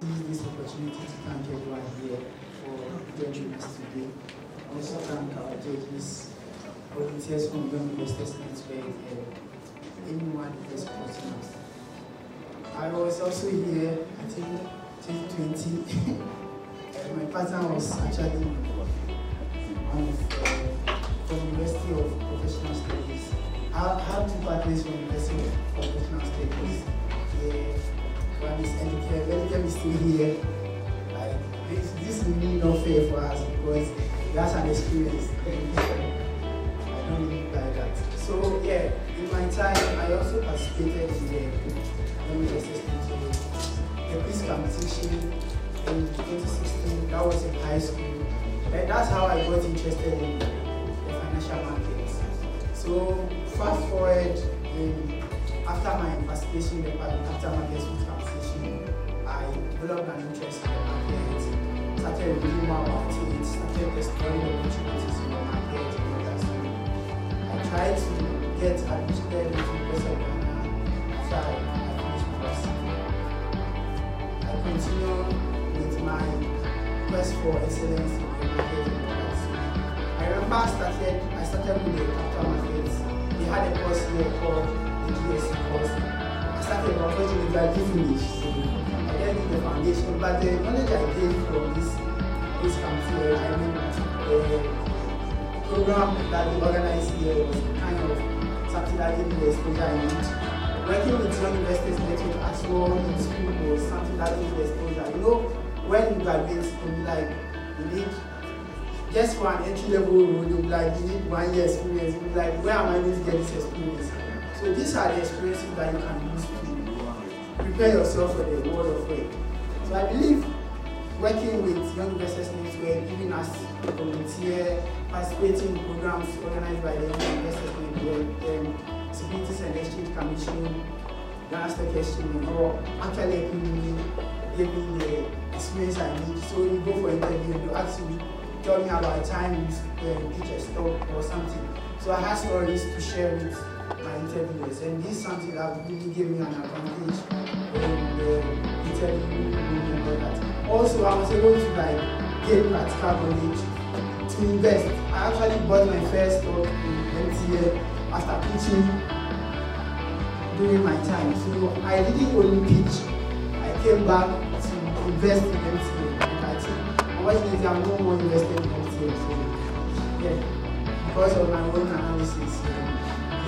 seize this opportunity to thank everyone here for joining us today. I also thank our judges, volunteers from Young Investors Network, and anyone who is supporting us. I was also here, I think, 2020. My partner was actually from University of Professional Studies. I have two partners from University of Professional Studies. One is Edicare. Edicare is still here. This is really not fair for us because that's an experience. I don't really like that. So yeah, in my time, I also participated in the quiz competition in 2016. That was in high school. And that's how I got interested in the financial markets. So fast forward, after my participation in the capital markets quiz competition, I developed an interest in the market, started reading more about it, started exploring opportunities in the market and all that stuff. I tried to get admitted into University of Ghana after I finished my university. I continued with my quest for excellence in the market and all that stuff. I remember I started with the capital markets. They had a course here called the GSC course. I started, unfortunately, I didn't finish. So I didn't do the foundation, but the knowledge I gained from this campaign, the program that they organized here was kind of something that gave me the exposure I need. Working with Young Investors Network as well in school was something that gave me the exposure. You know, when you graduate, you'll be like, you need just for an entry-level role, you'll be like, you need 1 year experience. You'll be like, where am I going to get this experience? So these are the experiences that you can use to prepare yourself for the world of work. So I believe working with Young Investors Network, even as a volunteer, participating in programs organized by the Young Investors Network, Securities and Exchange Commission, Ghana Stock Exchange, and all, actually gave me the experience I need. So you go for interview and you ask me, tell me about a time you teach a stock or something. So I had stories to share with my interviewers, and this is something that really gave me an advantage in the interview and all that. Also, I was able to gain practical knowledge to invest. I actually bought my first stock in MTA after pitching during my time. So I didn't only pitch, I came back to invest in MTA. Unfortunately, I'm no more invested in MTA. So yeah, because of my own analysis.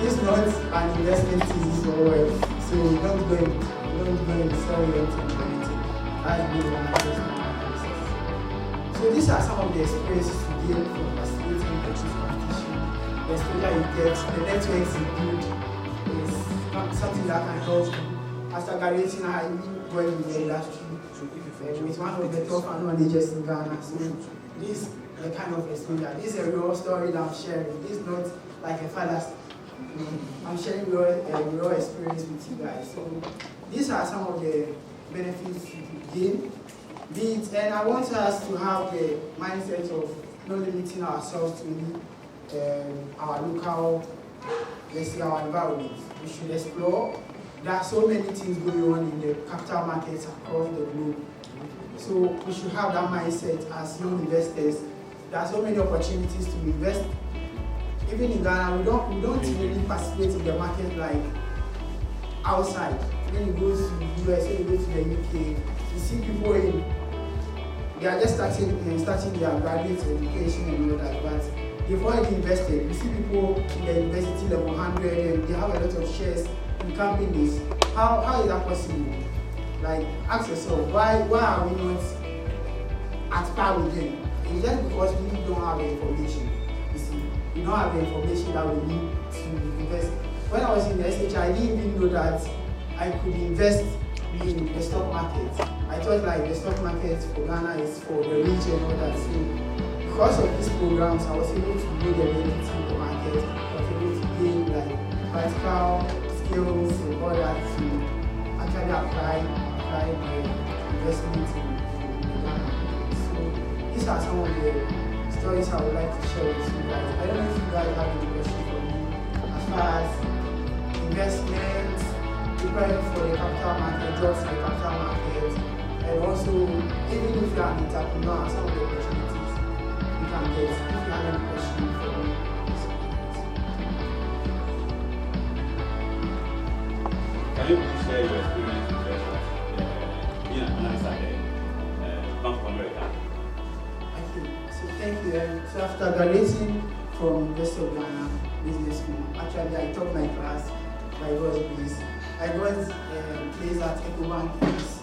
It's not an investment thesis or wealth, so don't go and sell your anything. That's really one of the analysis. So these are some of the experiences you gain from participating in the quiz competition. The exposure you get, the networks you build is something that can help you. After graduating, I even went in the industry with one of the top managers in Ghana. So this is the kind of exposure. This is a real story that I'm sharing. This is not like a fallacy. I'm sharing real experience with you guys. So these are some of the benefits you gain. And I want us to have the mindset of not limiting ourselves to our local, let's say our environment. We should explore. There are so many things going on in the capital markets across the globe. So we should have that mindset as young investors. There are so many opportunities to invest. Even in Ghana, we don't really participate in the market like outside. When you go to the US, when you go to the UK, you see people they are just starting their graduate education and all that, but they've already invested. You see people in the university level 100 and they have a lot of shares in companies. How is that possible? Like, ask yourself, why are we not at par with them? It's just because we don't have the information. We don't have the information that we need to invest. When I was in the SH, I didn't even know that I could invest in the stock market. I thought the stock market for Ghana is for the rich and all that. So because of these programs, I was able to know the benefits in the market. I was able to gain practical skills and all that to actually apply the investment in Ghana. So these are some of the stories I would like to share with you guys. I don't know if you guys have any question for me as far as investments, preparing for the capital market, jobs in the capital market, And also, even if you are an entrepreneur, some of the opportunities you can get. If you have any question for me. Can you share your experience with being an analyst at the Bank of America? Okay, so thank you. So after graduating from University of Ghana Business School, actually I taught my class by God's grace. I got placed at EcoBank PLC.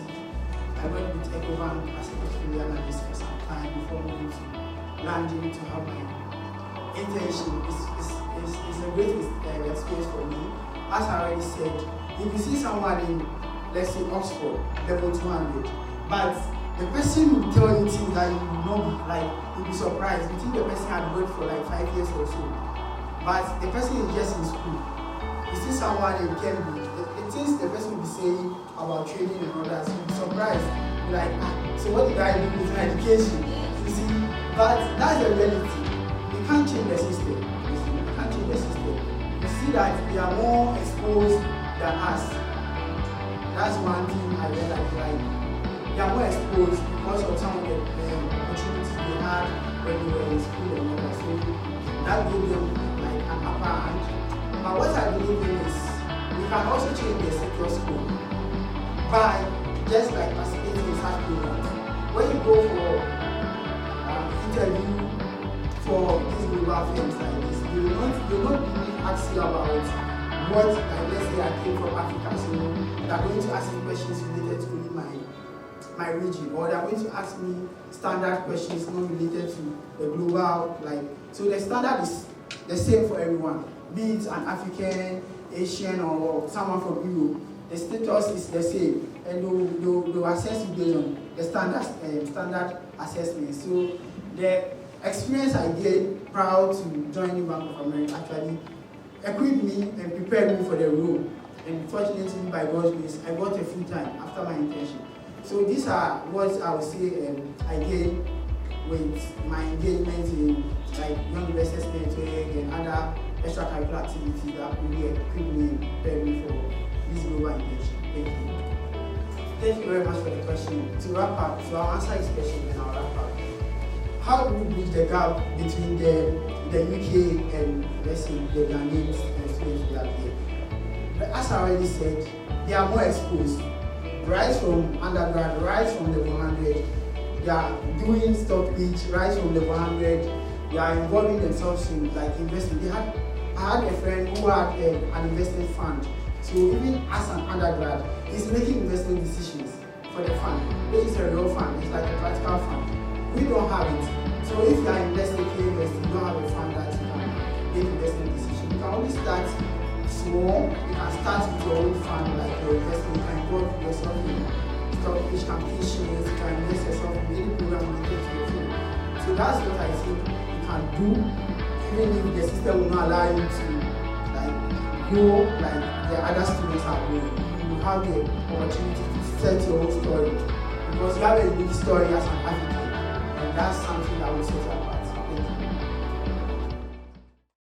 I worked with EcoBank as a portfolio analyst for some time before moving to London to have my internship. It's a great experience for me. As I already said, if you see someone in, let's say, Oxford, level 200, but the person will tell you things that you will not be, like, you'll be surprised. You think the person had worked for like 5 years or so, but the person is just in school. You see someone in Cambridge, the things the person will be saying about trading and all that, so you'll be surprised. You're like, so what did I do with my education? You see, but that's the reality. You can't change the system. You can't change the system. You see that they are more exposed than us. That's one thing I realized. Like, they are more exposed because of some of the opportunities they had when they were in school and all that. So that gave them like an upper hand. But what I believe in is we can also change the sector scope by just like participating in such programs. When you go for interview for these global firms like this, they will not really ask you about what, like, let's say I came from Africa, so they are going to ask me questions related to my region, or they are going to ask me standard questions not related to the global, like, so the standard is the same for everyone, be it an African, Asian, or someone from Europe. The status is the same, and they'll assess you based on the standard assessment. So the experience I gained prior to joining Bank of America actually equipped me and prepared me for the role. And fortunately, by God's grace, I got a full time after my internship. So these are what I would say I gained with my engagement in like young investors network and other extracurricular activities that really equipped me and prepared me for this global internship. Thank you. Thank you very much for the question. To wrap up, so I'll answer this question and I'll wrap up. How do we bridge the gap between the UK and, let's say, the Ghanaian students we have here? But as I already said, they are more exposed. Right from undergrad, right from level 100, they are doing stock pitch, right from level 100, they are involving themselves in like investment. I had a friend who had an investment fund. So even as an undergrad, he's making investment decisions for the fund, which is a real fund, it's like a practical fund. We don't have it. So if you are investing, you don't have a fund that you can make investment decisions. You can only start small. You can start with your own fund, like your investment. You can involve yourself in stock pitch competitions, you can invest yourself in any program related to your field. So that's what I think you can do, even if the system will not allow you to like go like the other students are going. You have the opportunity to set your own story because you have a unique story as an African, and that's something that will set you apart.